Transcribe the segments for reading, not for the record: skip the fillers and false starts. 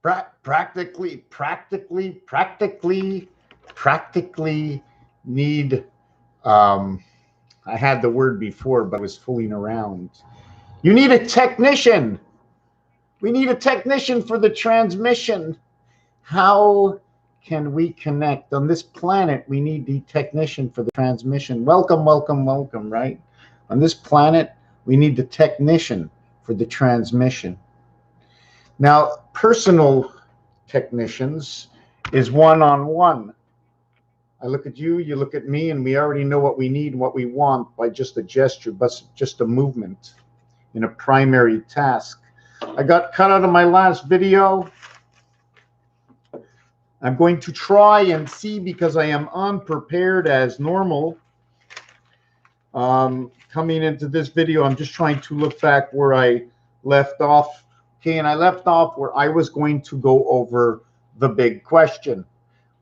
practically need, I had the word before, but I was fooling around. You need a technician. We need a technician for the transmission. How can we connect? On this planet, we need the technician for the transmission. Welcome, welcome, welcome, right? On this planet, we need the technician for the transmission. Now, personal technicians is one-on-one. I look at you, you look at me, and we already know what we need and what we want by just a gesture, but just a movement in a primary task. I got cut out of my last video. I'm going to try and see, because I am unprepared as normal. Coming into this video, I'm just trying to look back where I left off. Okay, and I left off where I was going to go over the big question.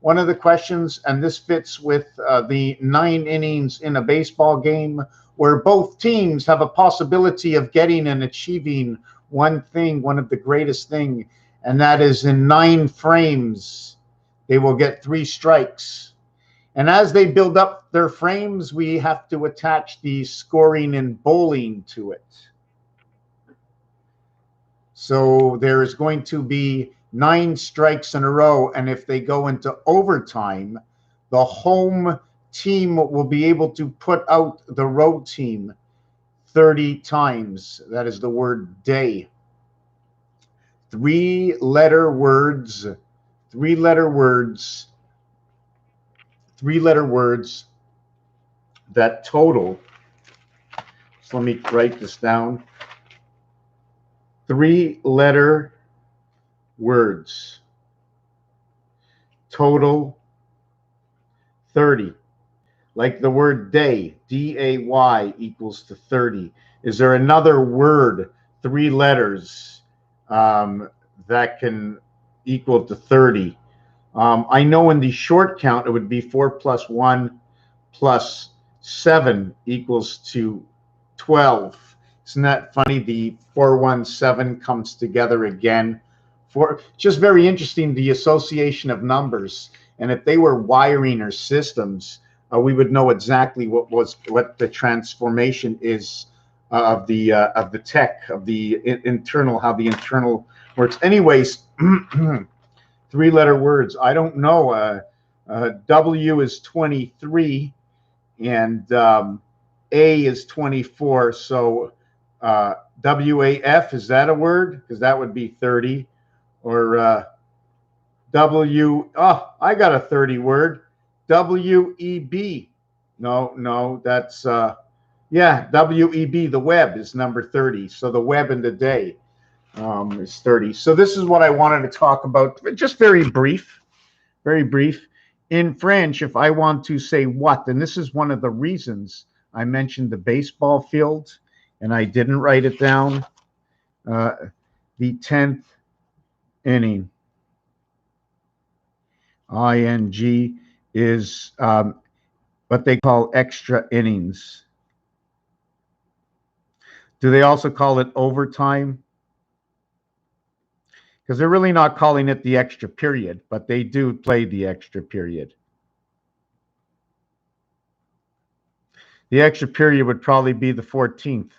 One of the questions, and this fits with the 9 innings in a baseball game, where both teams have a possibility of getting and achieving one thing, one of the greatest thing, and that is in 9 frames, they will get 3 strikes. And as they build up their frames, we have to attach the scoring and bowling to it. So there is going to be 9 strikes in a row, and if they go into overtime, the home team will be able to put out the road team 30 times. That is the word day. 3-letter words, 3-letter words, 3-letter words that total. So let me write this down. 3-letter words total 30. Like the word day, D-A-Y, equals to 30. Is there another word, 3 letters, that can equal to 30? I know in the short count it would be 4 plus 1 plus 7 equals to 12. Isn't that funny? The 417 comes together again. Just very interesting, the association of numbers. And if they were wiring or systems, we would know exactly what the transformation is of the tech, of the internal, how the internal works. Anyways, 3-letter words. I don't know. W is 23, and A is 24. So WAF, is that a word? Because that would be 30. Or W, oh, I got a 30 word. WEB. No, that's, yeah, WEB, the web is number 30. So the web in the day is 30. So this is what I wanted to talk about. Just very brief, very brief. In French, if I want to say what, and this is one of the reasons I mentioned the baseball field, and I didn't write it down. The 10th inning, ING, is what they call extra innings. Do they also call it overtime? Because they're really not calling it the extra period, but they do play the extra period. The extra period would probably be the 14th,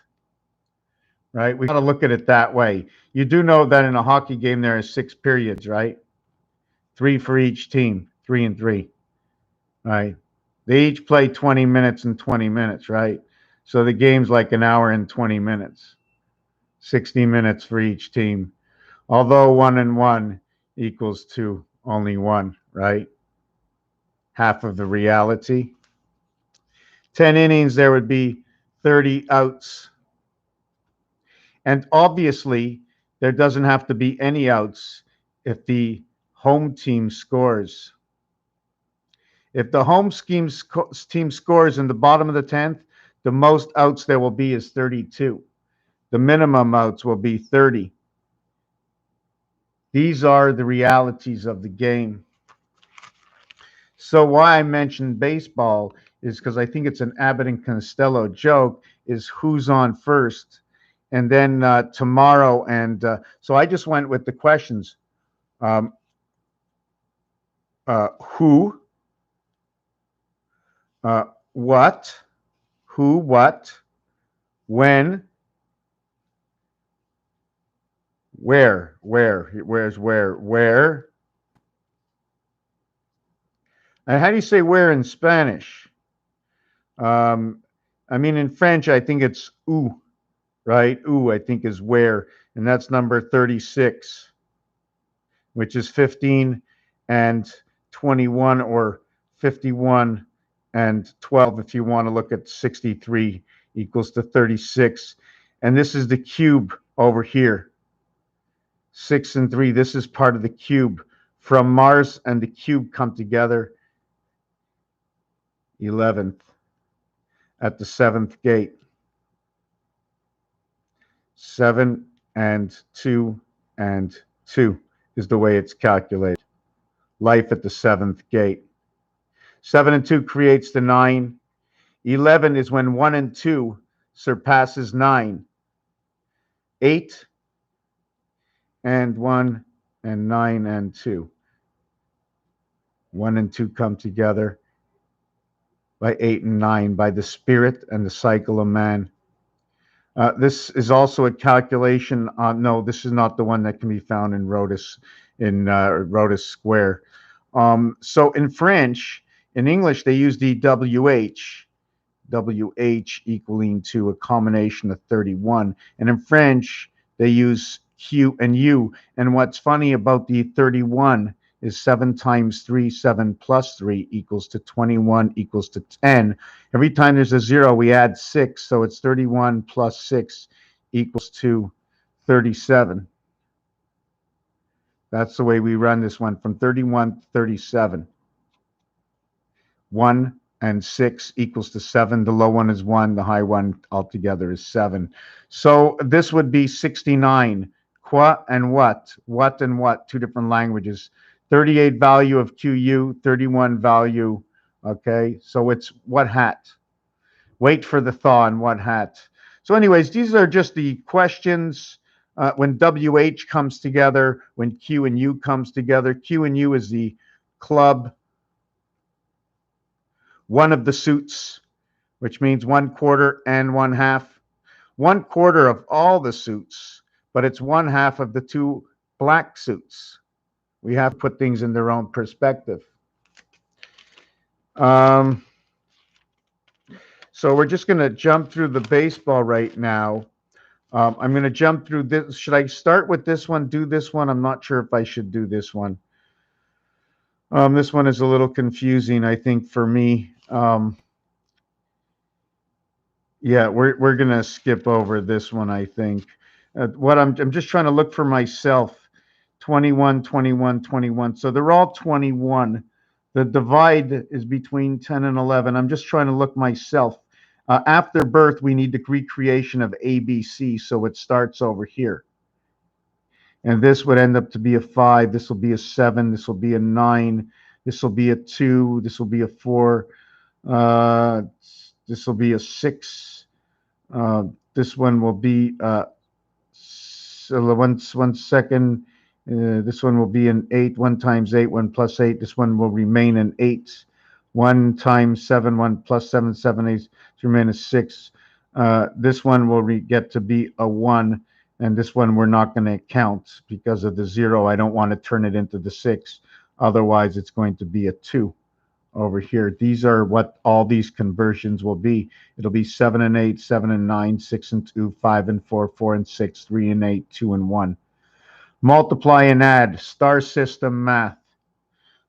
right? We got to look at it that way. You do know that in a hockey game there are 6 periods, right? 3 for each team, 3 and 3, right? They each play 20 minutes and 20 minutes, right? So the game's like an hour and 20 minutes, 60 minutes for each team. Although 1 and 1 equals to only 1, right? Half of the reality. 10 innings, there would be 30 outs. And obviously, there doesn't have to be any outs if the home team scores. If the home team scores in the bottom of the 10th, the most outs there will be is 32. The minimum outs will be 30. These are the realities of the game. So why I mentioned baseball is because I think it's an Abbott and Costello joke, is who's on first. And then tomorrow, and so I just went with the questions. Um, who, what, who, what, when, where's where. And how do you say where in Spanish? I mean, in French, I think it's où, right? Où, I think, is where, and that's number 36, which is 15 and 21, or 51 and 12, if you want to look at 63 equals to 36. And this is the cube over here. 6 and 3, this is part of the cube. From Mars and the cube come together. 11th at the 7th gate. 7 and 2 and 2 is the way it's calculated. Life at the 7th gate. 7 and 2 creates the 9. 11 is when 1 and 2 surpasses 9. 8 and 1 and 9 and 2. 1 and 2 come together by 8 and 9, by the spirit and the cycle of man. This is also a calculation on, no, this is not the one that can be found in Rhodes, Rhodes Square. So in French, in English, they use the WH equaling to a combination of 31. And in French, they use Q and U. And what's funny about the 31 is 7 times 3, 7 plus 3 equals to 21 equals to 10. Every time there's a 0, we add 6. So it's 31 plus 6 equals to 37. That's the way we run this one, from 31 to 37. 1 and 6 equals to 7. The low one is 1. The high one altogether is 7. So this would be 69. Quoi and what? What and what? Two different languages. 38 value of QU, 31 value. Okay, so it's what hat? Wait for the thaw and what hat. So anyways, these are just the questions. When WH comes together, when Q and U comes together. Q and U is the club. One of the suits, which means 1/4 and 1/2. 1/4 of all the suits, but it's 1/2 of the 2 black suits. We have to put things in their own perspective. So we're just going to jump through the baseball right now. I'm going to jump through this. Should I start with this one, do this one? I'm not sure if I should do this one. This one is a little confusing, I think, for me. Yeah, we're going to skip over this one, I think. I'm just trying to look for myself. 21, 21, 21. So they're all 21. The divide is between 10 and 11. I'm just trying to look myself. After birth, we need the recreation of ABC, so it starts over here. And this would end up to be a 5. This will be a 7. This will be a 9. This will be a 2. This will be a 4. This will be a 6. This one will be one second. This one will be an 8. 1 times 8, 1 plus 8. This one will remain an 8. 1 times 7, 1 plus 7, 7 8 to remain a 6. This one will get to be a 1, and this one we're not going to count because of the 0. I don't want to turn it into the 6. Otherwise, it's going to be a 2 over here. These are what all these conversions will be. It'll be 7 and 8, 7 and 9, 6 and 2, 5 and 4, 4 and 6, 3 and 8, 2 and 1. Multiply and add, star system math.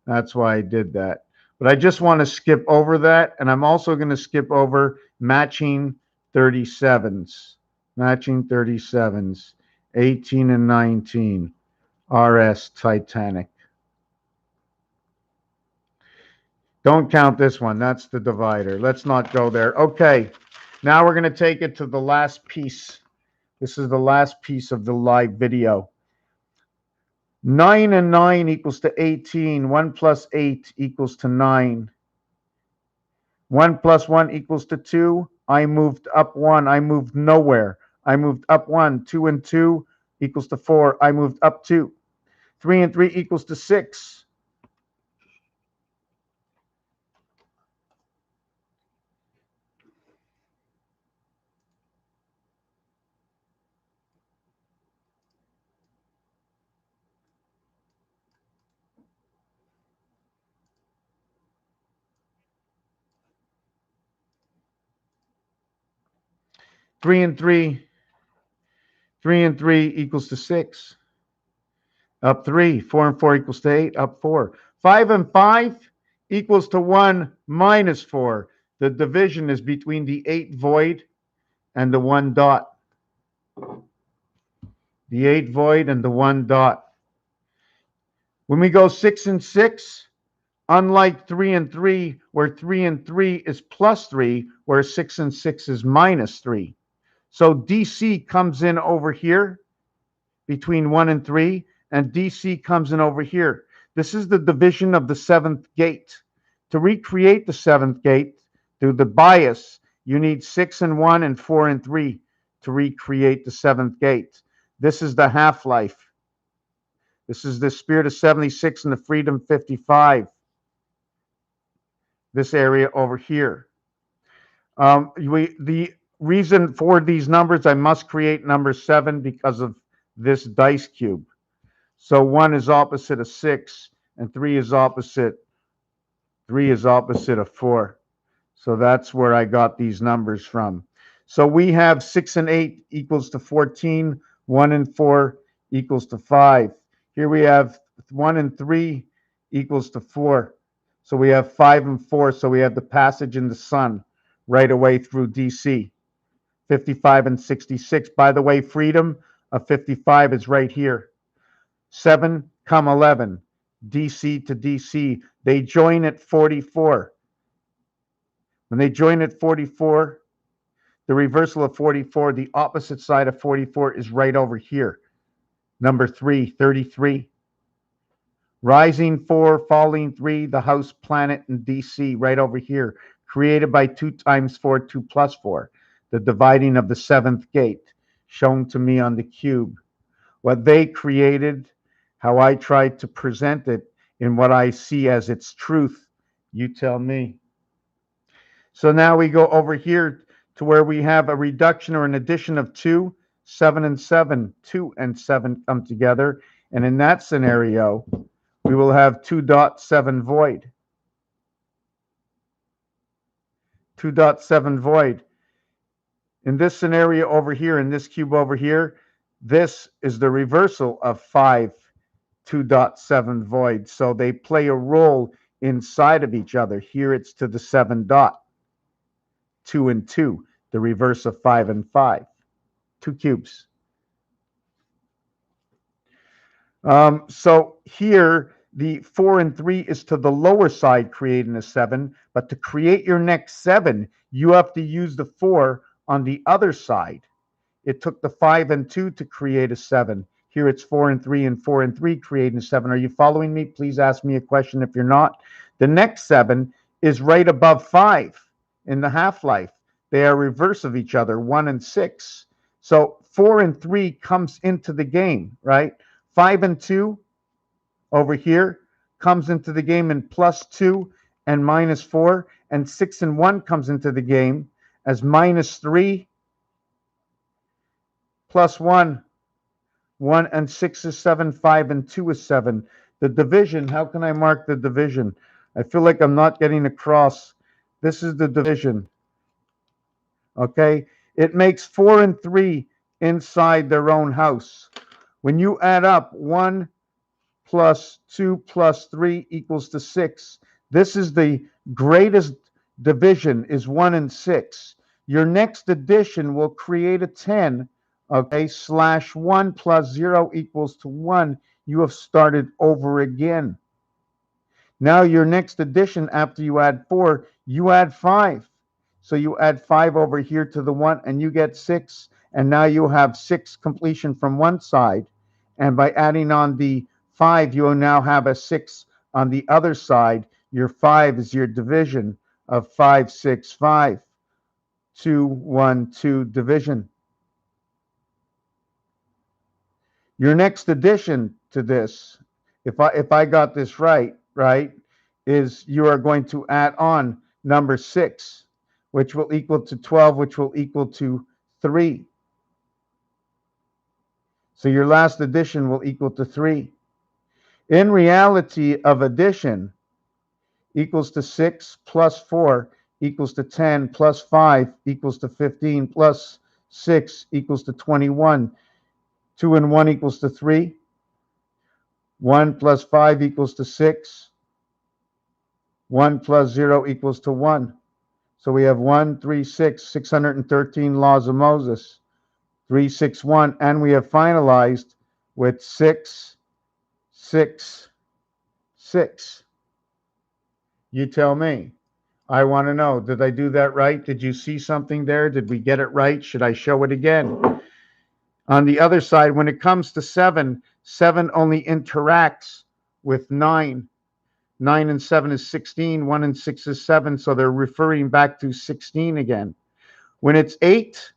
That's why I did that. But I just want to skip over that, and I'm also going to skip over matching 37s. Matching 37s, 18 and 19, RS Titanic. Don't count this one. That's the divider. Let's not go there. Okay, now we're going to take it to the last piece. This is the last piece of the live video. 9 and 9 equals to 18. 1 plus 8 equals to 9. 1 plus 1 equals to 2. I moved up 1. I moved nowhere. I moved up 1. 2 and 2 equals to 4. I moved up 2. 3 and 3 equals to 6. Three and 3 equals to 6. Up 3. 4 and 4 equals to 8. Up 4. 5 and 5 equals to 1 minus 4. The division is between the 8 void and the 1 dot. The 8 void and the 1 dot. When we go 6 and 6, unlike 3 and 3, where 3 and 3 is plus 3, where 6 and 6 is minus 3. So DC comes in over here between 1 and 3, and DC comes in over here. This is the division of the 7th gate. To recreate the 7th gate through the bias, you need 6 and 1 and 4 and 3 to recreate the 7th gate. This is the half-life. This is the spirit of 76 and the freedom 55. This area over here. The reason for these numbers, I must create number 7 because of this dice cube. So 1 is opposite of 6, and 3 is opposite of 4. So that's where I got these numbers from. So we have 6 and 8 equals to 14, 1 and 4 equals to 5. Here we have 1 and 3 equals to 4. So we have 5 and 4. So we have the passage in the sun right away through DC. 55 and 66. By the way, freedom of 55 is right here. 7, 11. DC to DC. They join at 44. When they join at 44, the reversal of 44, the opposite side of 44 is right over here. Number 3, 33. Rising 4, falling 3, the house planet in DC right over here. Created by 2 times 4, 2 plus 4. The dividing of the 7th gate shown to me on the cube. What they created, how I tried to present it in what I see as its truth, you tell me. So now we go over here to where we have a reduction or an addition of 2, 7 and 7. 2 and 7 come together. And in that scenario, we will have 2.7 void. 2.7 void. In this scenario over here, in this cube over here, this is the reversal of 5, 2.7 void. So they play a role inside of each other. Here it's to the 7 dot. 2 and 2, the reverse of 5 and 5. 2 cubes. So here, the 4 and 3 is to the lower side, creating a 7. But to create your next 7, you have to use the 4 on the other side. It took the 5 and 2 to create a 7. Here it's 4 and 3 and 4 and 3 creating a 7. Are you following me? Please ask me a question if you're not. The next 7 is right above 5 in the half-life. They are reverse of each other, 1 and 6. So 4 and 3 comes into the game, right? 5 and 2 over here comes into the game in plus 2 and minus 4. And 6 and 1 comes into the game as minus 3 plus 1. 1 and 6 is 7, 5 and 2 is 7. The division, how can I mark the division? I feel like I'm not getting across. This is the division. Okay? It makes 4 and 3 inside their own house. When you add up 1 plus 2 plus 3 equals to 6. This is the greatest division, is 1 and 6. Your next addition will create a 10. Okay, slash 1 plus 0 equals to 1. You have started over again. Now your next addition after you add 4, you add 5. So you add 5 over here to the 1 and you get 6. And now you have 6 completion from one side. And by adding on the 5, you will now have a 6 on the other side. Your 5 is your division of 5, 6, 5. 2, 1, 2 division. Your next addition to this If I got this right, is you are going to add on number 6, which will equal to 12, which will equal to 3. So your last addition will equal to 3. In reality of addition equals to 6 plus 4 equals to 10 plus 5 equals to 15 plus 6 equals to 21. 2 and 1 equals to 3. 1 plus 5 equals to 6. 1 plus 0 equals to 1. So we have 1, 3, 6, 613 laws of Moses, 3, 6, 1, and we have finalized with 6, 6, 6. You tell me. I want to know, did I do that right? Did you see something there? Did we get it right? Should I show it again? On the other side, when it comes to 7, 7 only interacts with 9. 9 and 7 is 16, 1 and 6 is 7, so they're referring back to 16 again. When it's 8,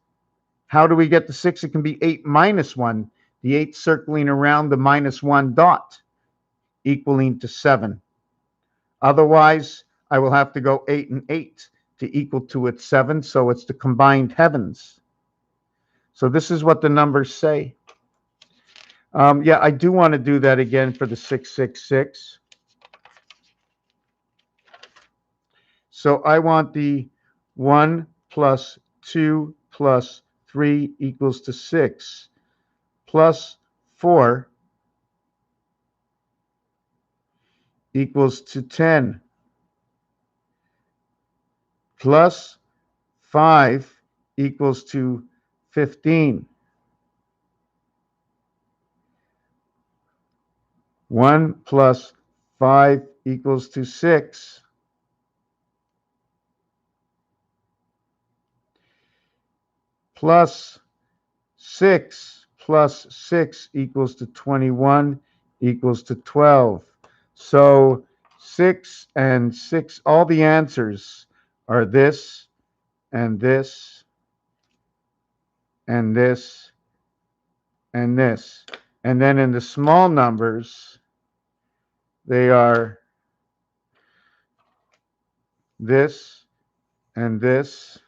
how do we get the 6? It can be 8 minus 1, the 8 circling around the minus 1 dot, equaling to 7. Otherwise, I will have to go 8 and 8 to equal to its 7, so it's the combined heavens. So this is what the numbers say. Yeah, I do want to do that again for the 666. So I want the 1 plus 2 plus 3 equals to 6 plus 4 equals to 10 plus 5 equals to 15. 1 plus 5 equals to 6. Plus 6 plus 6 equals to 21 equals to 12. So 6 and 6, all the answers are this and this and this and this. And then in the small numbers, they are this and this,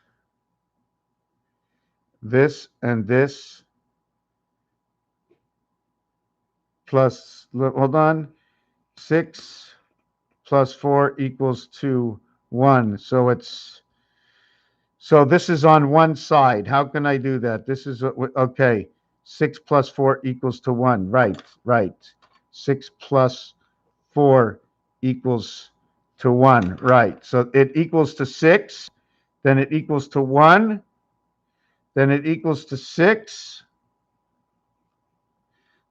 this and this, plus, hold on, 6 plus 4 equals to 1. So it's, so this is on one side. How can I do that? This is, okay, 6 plus 4 equals to 1. Right, right. 6 plus 4 equals to 1. Right. So it equals to 6, then it equals to 1, then it equals to 6,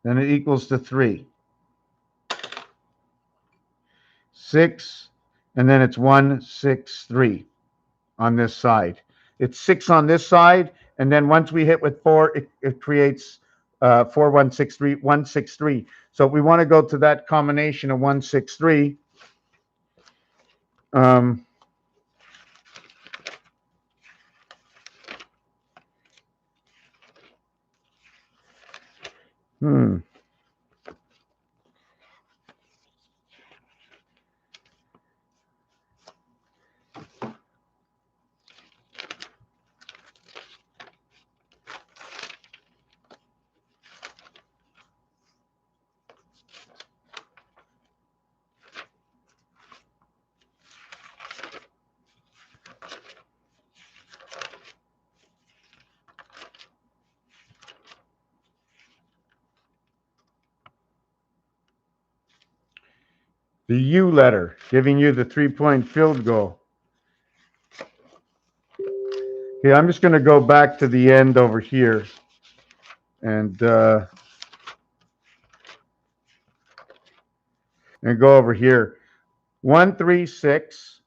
then it equals to 3. 6, and then it's 1, 6, 3 on this side. It's 6 on this side, and then once we hit with 4, it creates 4, 1, 6, 3, 1, 6, 3. So we want to go to that combination of 1, 6, 3. The U letter, giving you the 3-point field goal. Okay, I'm just going to go back to the end over here and go over here. 136,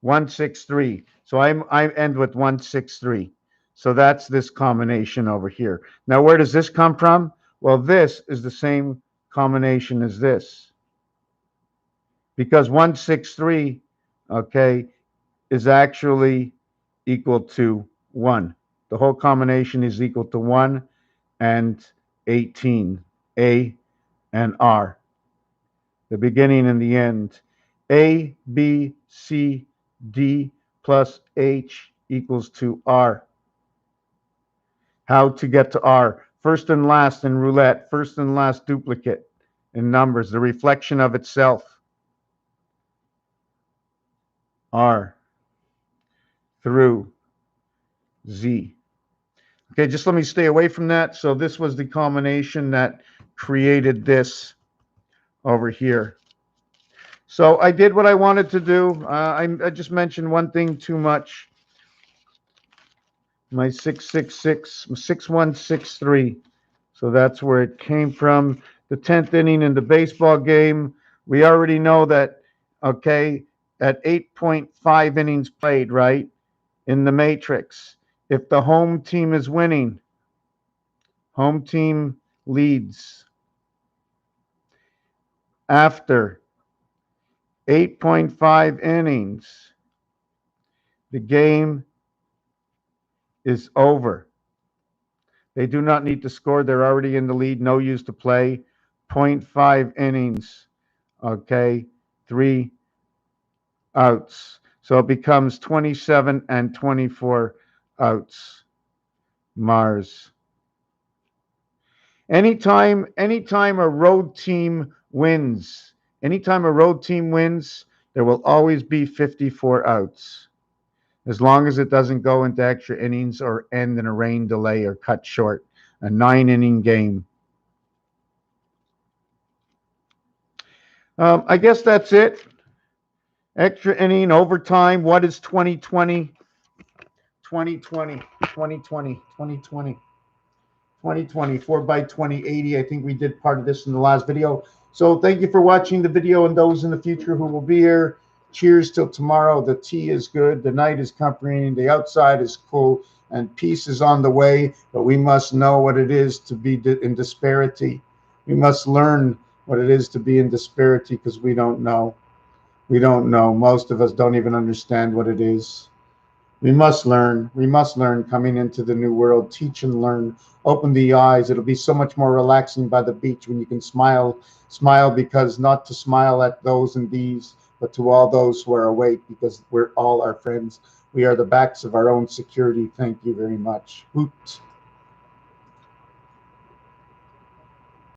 163. So I end with 163. So that's this combination over here. Now, where does this come from? Well, this is the same combination as this. Because 163, okay, is actually equal to 1. The whole combination is equal to 1 and 18, A and R. the beginning and the end. A, B, C, D plus H equals to R. How to get to R? First and last in roulette, first and last duplicate in numbers, the reflection of itself. R through Z. Okay, just let me stay away from that. So this was the combination that created this over here. So I did what I wanted to do. I just mentioned one thing too much. My 666, 6163. So that's where it came from. The 10th inning in the baseball game. We already know that, okay, at 8.5 innings played, right, in the matrix, if the home team is winning, home team leads. After 8.5 innings, the game is over. They do not need to score. They're already in the lead. No use to play. 0.5 innings. Okay. 3 outs. So it becomes 27 and 24 outs. Mars. Anytime a road team wins, there will always be 54 outs. As long as it doesn't go into extra innings or end in a rain delay or cut short. A 9-inning game. I guess that's it. Extra inning, overtime. What is 2020? 2020, 2020, 2020, 2020, 4x20, 80. I think we did part of this in the last video. So thank you for watching the video, and those in the future who will be here. Cheers till tomorrow. The tea is good. The night is comforting. The outside is cool. And peace is on the way. But we must know what it is to be in disparity. We must learn what it is to be in disparity, because we don't know. We don't know. Most of us don't even understand what it is. We must learn. We must learn coming into the new world. Teach and learn. Open the eyes. It'll be so much more relaxing by the beach when you can smile. Smile, because not to smile at those and these, but to all those who are awake, because we're all our friends. We are the backs of our own security. Thank you very much. Hoot.